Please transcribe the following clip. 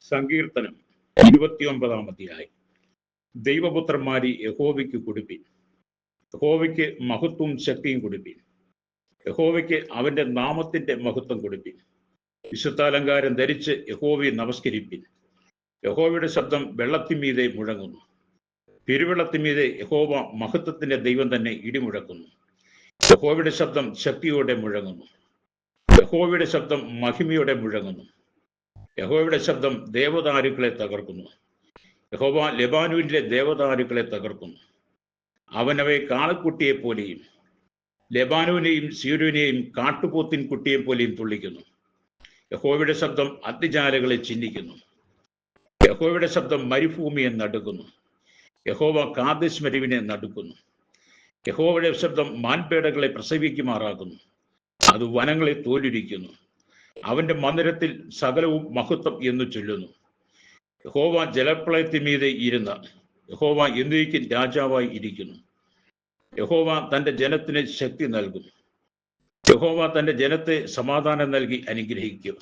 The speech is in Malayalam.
സങ്കീർത്തനം 29-ാം അധ്യായം. ദൈവപുത്രന്മാരി യഹോവയ്ക്ക് കൊടുപ്പിൻ, യഹോവയ്ക്ക് മഹത്വവും ശക്തിയും കൊടുപ്പിൻ, യഹോവയ്ക്ക് അവന്റെ നാമത്തിന്റെ മഹത്വം കൊടുപ്പിൻ. വിശുദ്ധാലങ്കാരം ധരിച്ച് യഹോവയെ നമസ്കരിപ്പിൻ. യഹോവയുടെ ശബ്ദം വെള്ളത്തിന്മീതെ മുഴങ്ങുന്നു. പെരുവെള്ളത്തിന്മീതെ യഹോവ മഹത്വത്തിന്റെ ദൈവം തന്നെ ഇടിമുഴക്കുന്നു. യഹോവയുടെ ശബ്ദം ശക്തിയോടെ മുഴങ്ങുന്നു. യഹോവയുടെ ശബ്ദം മഹിമയോടെ മുഴങ്ങുന്നു. യഹോവയുടെ ശബ്ദം ദേവദാരുക്കളെ തകർക്കുന്നു. യഹോവ ലെബാനൂരിലെ ദേവദാരുക്കളെ തകർക്കുന്നു. അവനവയെ കാളക്കുട്ടിയെ പോലെയും ലെബാനൂനെയും സീരോനെയും കാട്ടുപോത്തിൻ കുട്ടിയെ പോലെയും തുള്ളിക്കുന്നു. യഹോവയുടെ ശബ്ദം അഗ്നിജ്വാലകളെ ചിഹ്നിക്കുന്നു. യഹോവയുടെ ശബ്ദം മരുഭൂമിയെ നടുക്കുന്നു. യഹോവ കാദേശ് മരുവിനെ നടുക്കുന്നു. യഹോവയുടെ ശബ്ദം മാൻപേടകളെ പ്രസവിക്കുമാറാക്കുന്നു. അത് വനങ്ങളെ തോലുരിക്കുന്നു. അവന്റെ മന്ദിരത്തിൽ സകലവും മഹത്വം എന്ന് ചൊല്ലുന്നു. യഹോവ ജലപ്രളയത്തിന്മീതെ ഇരുന്ന യഹോവ എന്നേക്കും രാജാവായി ഇരിക്കുന്നു. യഹോവ തന്റെ ജനത്തിന് ശക്തി നൽകും. യഹോവ തന്റെ ജനത്തെ സമാധാനം നൽകി അനുഗ്രഹിക്കും.